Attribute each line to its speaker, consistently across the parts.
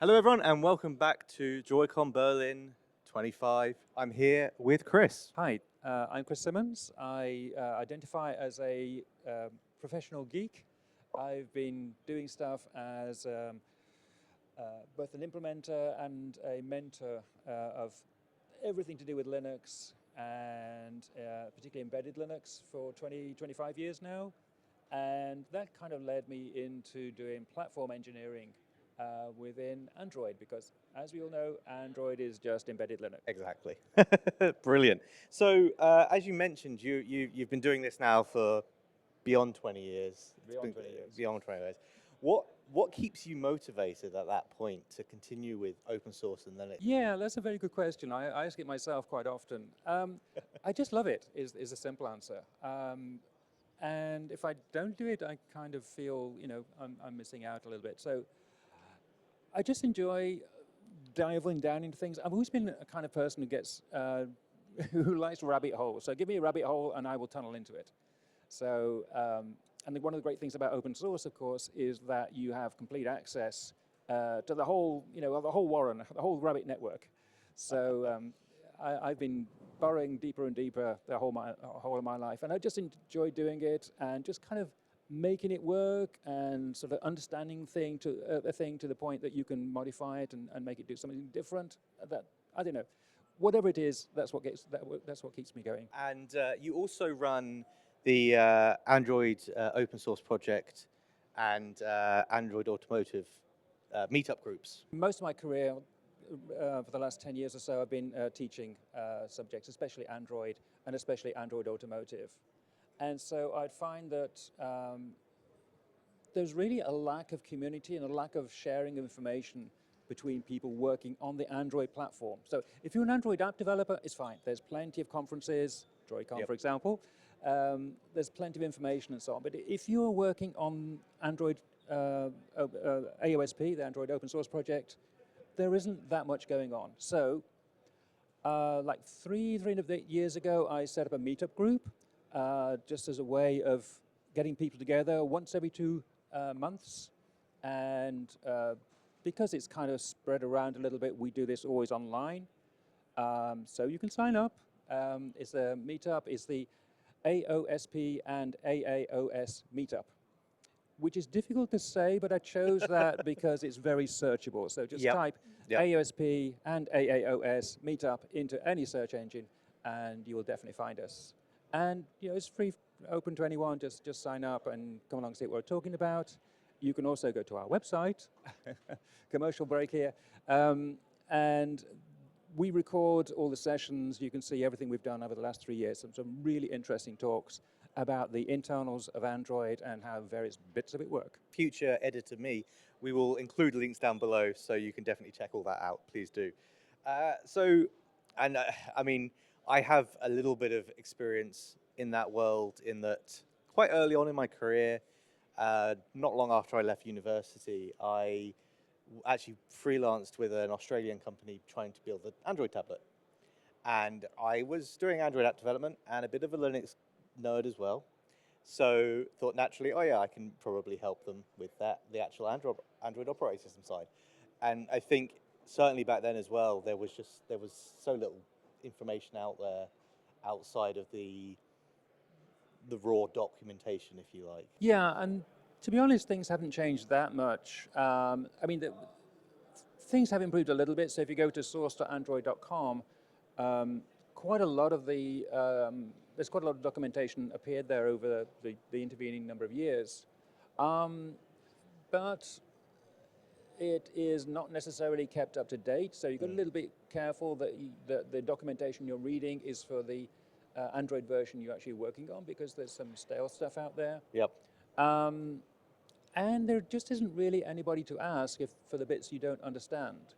Speaker 1: Hello everyone and welcome back to Droidcon Berlin 25. I'm here with Chris.
Speaker 2: Hi, I'm Chris Simmonds. I identify as a professional geek. I've been doing stuff as both an implementer and a mentor of everything to do with Linux and particularly embedded Linux for 25 years now. And that kind of led me into doing platform engineering within Android, because as we all know, Android is just embedded Linux.
Speaker 1: Exactly. Brilliant. So as you mentioned, you've been doing this now for beyond 20 years.
Speaker 2: Beyond 20 years.
Speaker 1: Beyond 20 years. What keeps you motivated at that point to continue with open source and Linux?
Speaker 2: Yeah, that's a very good question. I ask it myself quite often. I just love it, is a simple answer. And if I don't do it, I kind of feel, I'm missing out a little bit. So I just enjoy diving down into things. I've always been a kind of person who gets, who likes rabbit holes. So give me a rabbit hole and I will tunnel into it. So, and one of the great things about open source, of course, is that you have complete access to the whole, the whole warren, the whole rabbit network. So I've been burrowing deeper and deeper the whole of my life, and I just enjoy doing it and just kind of making it work and sort of understanding a thing to the point that you can modify it and make it do something different. That, I don't know, whatever it is, that's what keeps me going.
Speaker 1: And you also run the Android open source project and Android Automotive Meetup groups.
Speaker 2: Most of my career, for the last 10 years or so, I've been teaching subjects, especially Android and especially Android Automotive. And so I'd find that there's really a lack of community and a lack of sharing of information between people working on the Android platform. So if you're an Android app developer, it's fine. There's plenty of conferences, Droidcon, for example. There's plenty of information and so on. But if you're working on Android AOSP, the Android Open Source Project, there isn't that much going on. So like three and a bit years ago, I set up a meetup group just as a way of getting people together once every 2 months. And because it's kind of spread around a little bit, we do this always online. So you can sign up. It's a meetup. It's the AOSP and AAOS Meetup, which is difficult to say, but I chose that because it's very searchable. So just type AOSP and AAOS Meetup into any search engine, and you will definitely find us. And it's free, open to anyone. Just sign up and come along and see what we're talking about. You can also go to our website, commercial break here, and we record all the sessions. You can see everything we've done over the last 3 years. Some really interesting talks about the internals of Android and how various bits of it work.
Speaker 1: Future editor me, we will include links down below, so you can definitely check all that out. Please do. I mean, I have a little bit of experience in that world, in that quite early on in my career, not long after I left university, I actually freelanced with an Australian company trying to build an Android tablet. And I was doing Android app development and a bit of a Linux nerd as well. So thought naturally, oh yeah, I can probably help them with that, the actual Android operating system side. And I think certainly back then as well, there was so little information out there outside of the raw documentation, if you like.
Speaker 2: Yeah, and to be honest, things haven't changed that much. I mean, things have improved a little bit. So if you go to source.android.com, quite a lot of there's quite a lot of documentation appeared there over the intervening number of years. But it is not necessarily kept up to date. So you've got a little bit careful that the documentation you're reading is for the Android version you're actually working on, because there's some stale stuff out there.
Speaker 1: Yep.
Speaker 2: And there just isn't really anybody to ask for the bits you don't understand.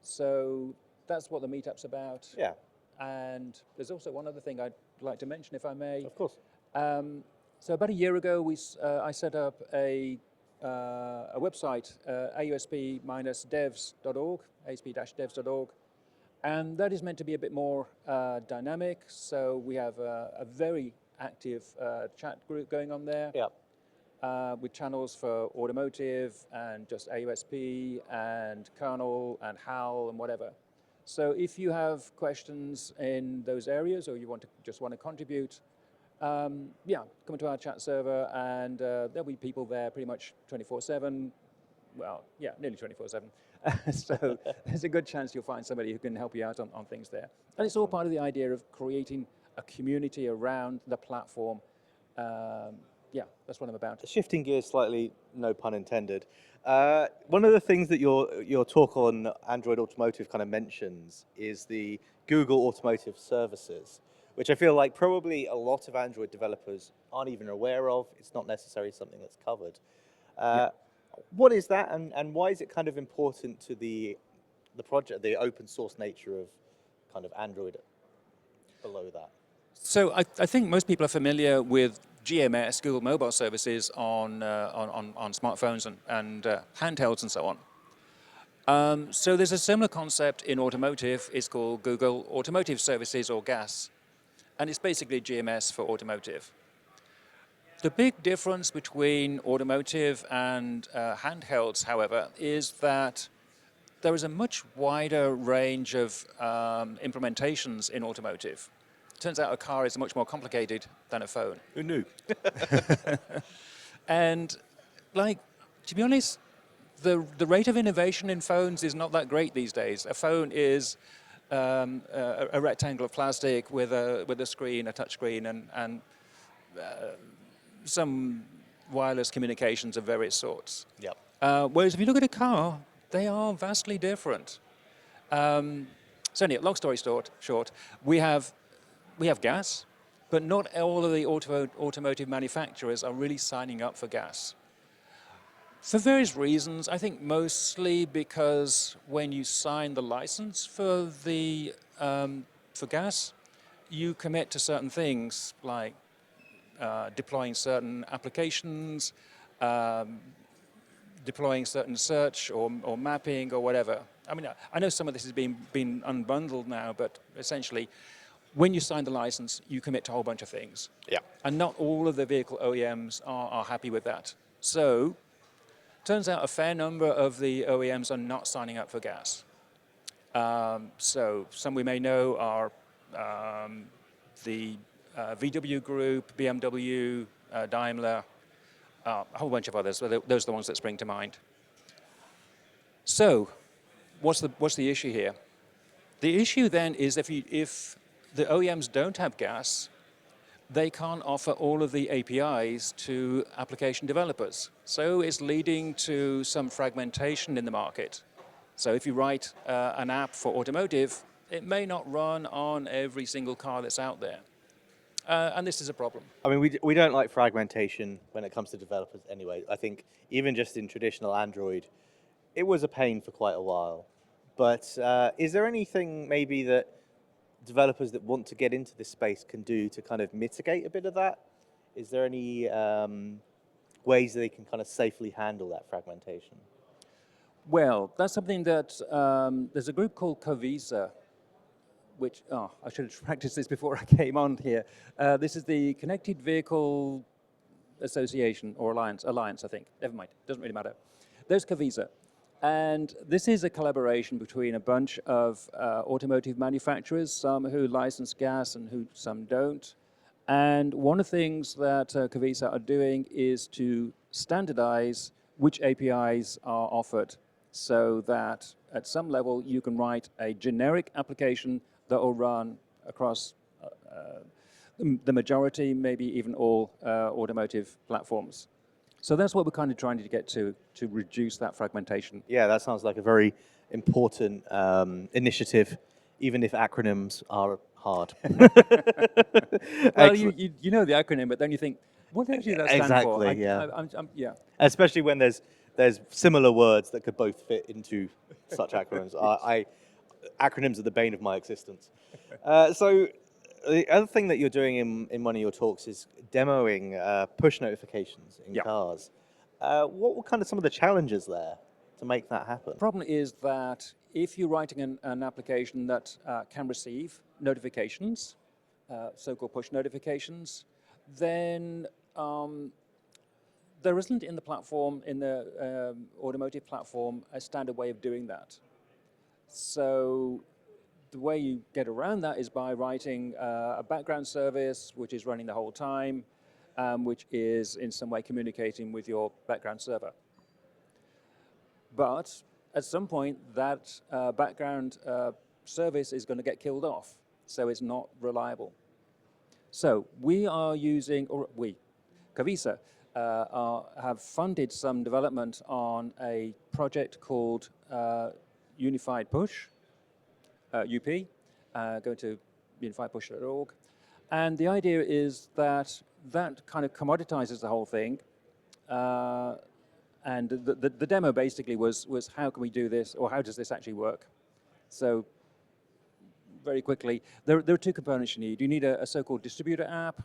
Speaker 2: So that's what the meetup's about.
Speaker 1: Yeah.
Speaker 2: And there's also one other thing I'd like to mention, if I may.
Speaker 1: Of course.
Speaker 2: So about a year ago, I set up a website, AOSP-devs.org, AOSP-devs.org, and that is meant to be a bit more dynamic. So we have a very active chat group going on there.
Speaker 1: Yeah.
Speaker 2: with channels for automotive and just AOSP and kernel and HAL and whatever. So if you have questions in those areas or you just want to contribute, yeah, come into our chat server and there'll be people there pretty much 24/7. Well, yeah, nearly 24/7. So there's a good chance you'll find somebody who can help you out on things there. And it's all part of the idea of creating a community around the platform. Yeah, that's what I'm about.
Speaker 1: Shifting gears slightly, no pun intended. One of the things that your talk on Android Automotive kind of mentions is the Google Automotive Services, which I feel like probably a lot of Android developers aren't even aware of. It's not necessarily something that's covered.
Speaker 2: Yeah.
Speaker 1: What is that, and why is it kind of important to the project, the open source nature of kind of Android below that?
Speaker 2: So I think most people are familiar with GMS, Google Mobile Services, on smartphones and handhelds and so on. So there's a similar concept in automotive. It's called Google Automotive Services, or GAS, and it's basically GMS for automotive. The big difference between automotive and handhelds, however, is that there is a much wider range of implementations in automotive. Turns out a car is much more complicated than a phone.
Speaker 1: Who knew?
Speaker 2: And, like, to be honest, the rate of innovation in phones is not that great these days. A phone is a rectangle of plastic with a screen, a touch screen, and some wireless communications of various sorts.
Speaker 1: Yep.
Speaker 2: Whereas if you look at a car, they are vastly different. So anyway, long story short, we have gas, but not all of the automotive manufacturers are really signing up for gas. For various reasons, I think mostly because when you sign the license for gas, you commit to certain things like deploying certain applications, deploying certain search or mapping or whatever. I mean, I know some of this has been unbundled now, but essentially, when you sign the license, you commit to a whole bunch of things.
Speaker 1: Yeah.
Speaker 2: And not all of the vehicle OEMs are happy with that. So, turns out a fair number of the OEMs are not signing up for gas. So some we may know are the VW Group, BMW, Daimler, a whole bunch of others. Those are the ones that spring to mind. So, what's the issue here? The issue then is if the OEMs don't have gas, they can't offer all of the APIs to application developers. So it's leading to some fragmentation in the market. So if you write an app for automotive, it may not run on every single car that's out there. And this is a problem.
Speaker 1: I mean, we don't like fragmentation when it comes to developers anyway. I think even just in traditional Android, it was a pain for quite a while. But is there anything maybe that developers that want to get into this space can do to kind of mitigate a bit of that? Is there any ways that they can kind of safely handle that fragmentation?
Speaker 2: Well, that's something that there's a group called Covisa, which, I should have practiced this before I came on here. This is the Connected Vehicle Association, or Alliance, I think. Never mind, doesn't really matter. There's Covisa. And this is a collaboration between a bunch of automotive manufacturers, some who license gas and some don't. And one of the things that Covisa are doing is to standardize which APIs are offered so that at some level you can write a generic application that will run across the majority, maybe even all automotive platforms. So that's what we're kind of trying to get to reduce that fragmentation.
Speaker 1: Yeah, that sounds like a very important initiative, even if acronyms are hard.
Speaker 2: Well, you know the acronym, but then you think, what actually does that stand for?
Speaker 1: Exactly, yeah.
Speaker 2: Yeah.
Speaker 1: Especially when there's similar words that could both fit into such acronyms. Acronyms are the bane of my existence. So the other thing that you're doing in one of your talks is demoing push notifications in cars. What were kind of some of the challenges there to make that happen?
Speaker 2: The problem is that if you're writing an application that can receive notifications, so-called push notifications, then there isn't in the platform, in the automotive platform, a standard way of doing that. So the way you get around that is by writing a background service, which is running the whole time, which is in some way communicating with your background server. But at some point, that background service is going to get killed off, so it's not reliable. So we are using, or we, Cavisa, have funded some development on a project called Unified Push, UP. Go to unifiedpush.org. And the idea is that that kind of commoditizes the whole thing. And the demo basically was how can we do this, or how does this actually work? So very quickly, there are two components you need. You need a so-called distributor app,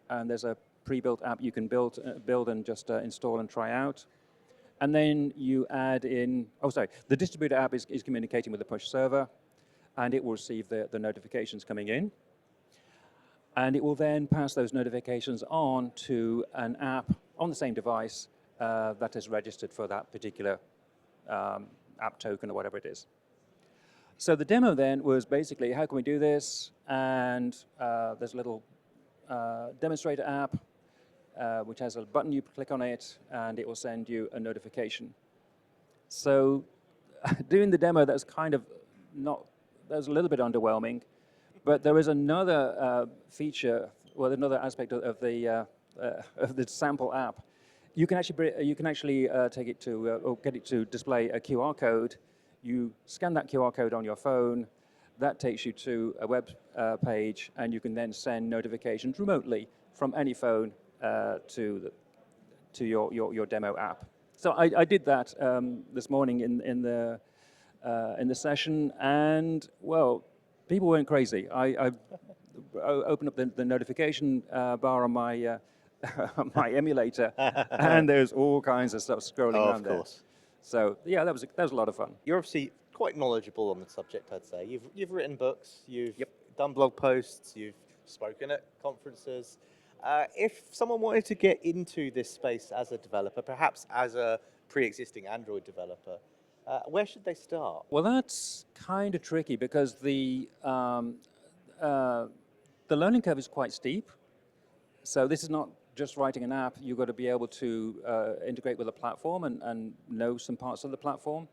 Speaker 2: and there's a pre-built app you can build and just install and try out. And then you add in, the distributor app is communicating with the push server, and it will receive the notifications coming in. And it will then pass those notifications on to an app on the same device that is registered for that particular app token or whatever it is. So the demo then was basically, how can we do this? And there's a little demonstrator app, which has a button, you click on it, and it will send you a notification. So doing the demo, that's kind of that's a little bit underwhelming, but there is another feature, well, another aspect of the sample app. You can actually take it to, or get it to display a QR code. You scan that QR code on your phone, that takes you to a web page, and you can then send notifications remotely from any phone to your demo app. So I did that this morning in the session, and well, people weren't crazy. I opened up the notification bar on my my emulator, and there's all kinds of stuff scrolling around there. Of course. So yeah, that was a lot of fun.
Speaker 1: You're obviously quite knowledgeable on the subject, I'd say. You've written books, you've done blog posts, you've spoken at conferences. If someone wanted to get into this space as a developer, perhaps as a pre-existing Android developer, where should they start?
Speaker 2: Well, that's kind of tricky because the learning curve is quite steep. So this is not just writing an app. You've got to be able to integrate with a platform and know some parts of the platform.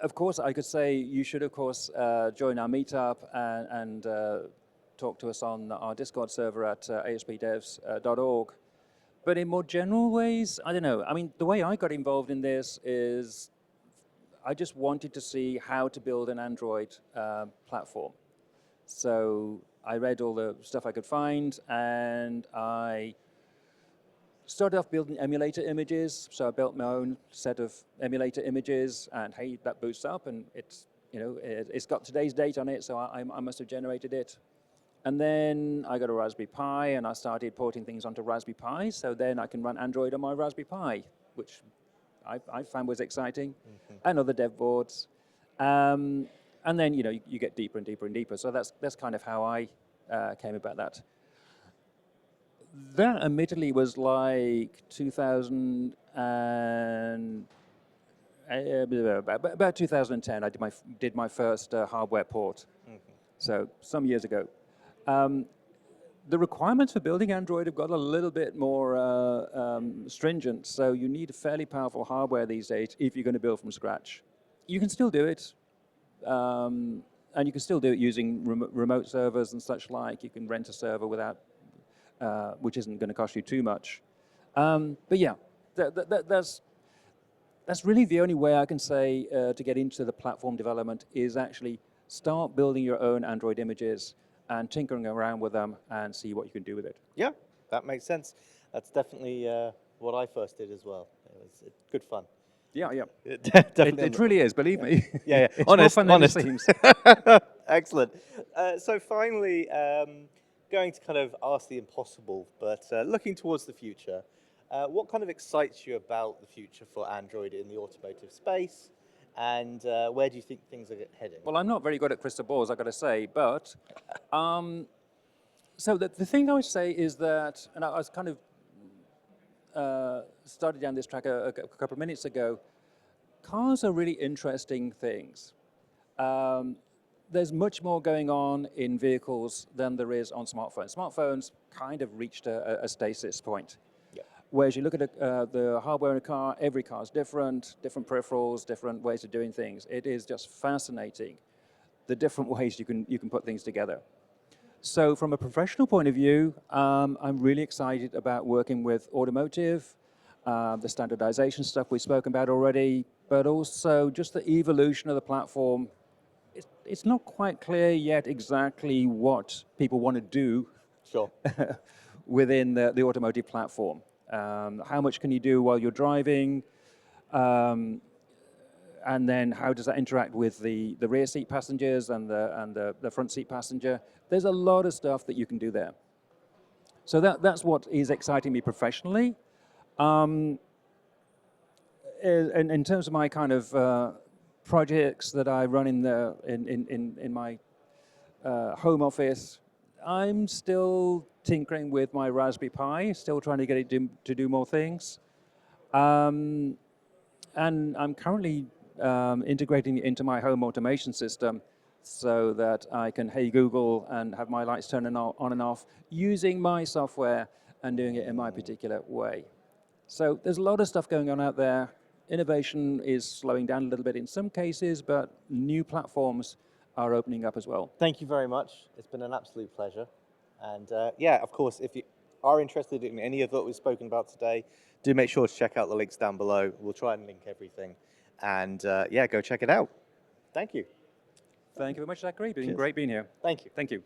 Speaker 2: Of course, I could say you should, of course, join our meetup and talk to us on our Discord server at AOSPdevs.org. But in more general ways, I don't know. I mean, the way I got involved in this is I just wanted to see how to build an Android platform. So I read all the stuff I could find, and I started off building emulator images. So I built my own set of emulator images, and hey, that boots up, and it's got today's date on it, so I must have generated it. And then I got a Raspberry Pi, and I started porting things onto Raspberry Pi, so then I can run Android on my Raspberry Pi, which I found was exciting, and other dev boards. And then you get deeper and deeper and deeper. So that's kind of how I came about that. That admittedly was like 2000 and about 2010. I did my first hardware port. So some years ago. The requirements for building Android have got a little bit more stringent. So you need a fairly powerful hardware these days if you're going to build from scratch. You can still do it. And you can still do it using remote servers and such like. You can rent a server without, which isn't going to cost you too much. But yeah, that's really the only way I can say to get into the platform development is actually start building your own Android images and tinkering around with them and see what you can do with it.
Speaker 1: Yeah, that makes sense. That's definitely what I first did as well. It was good fun.
Speaker 2: Yeah.
Speaker 1: It
Speaker 2: really is, believe me.
Speaker 1: Yeah.
Speaker 2: It's more fun than it seems.
Speaker 1: Excellent. So finally, going to kind of ask the impossible, but looking towards the future, what kind of excites you about the future for Android in the automotive space, and where do you think things are heading?
Speaker 2: Well, I'm not very good at crystal balls, I've got to say, but So the thing I would say is that, and I was kind of started down this track a couple of minutes ago, cars are really interesting things. There's much more going on in vehicles than there is on smartphones. Smartphones kind of reached a stasis point.
Speaker 1: Yeah.
Speaker 2: Whereas you look at the hardware in a car, every car is different peripherals, different ways of doing things. It is just fascinating, the different ways you can put things together. So from a professional point of view, I'm really excited about working with Automotive, the standardization stuff we've spoken about already, but also just the evolution of the platform. It's not quite clear yet exactly what people want to do
Speaker 1: Sure.
Speaker 2: within the automotive platform. How much can you do while you're driving? And then how does that interact with the rear seat passengers and the front seat passenger? There's a lot of stuff that you can do there. So that's what is exciting me professionally. In terms of my kind of projects that I run in my home office, I'm still tinkering with my Raspberry Pi, still trying to get it to do more things. And I'm currently integrating it into my home automation system so that I can Hey Google and have my lights turn on and off using my software and doing it in my particular way. So there's a lot of stuff going on out there. Innovation is slowing down a little bit in some cases, but new platforms are opening up as well.
Speaker 1: Thank you very much. It's been an absolute pleasure. And yeah, of course, if you are interested in any of what we've spoken about today, do make sure to check out the links down below. We'll try and link everything. And yeah, go check it out. Thank you.
Speaker 2: Thank you very much, Zachary. It's been
Speaker 1: Cheers.
Speaker 2: great being here.
Speaker 1: Thank you.
Speaker 2: Thank you.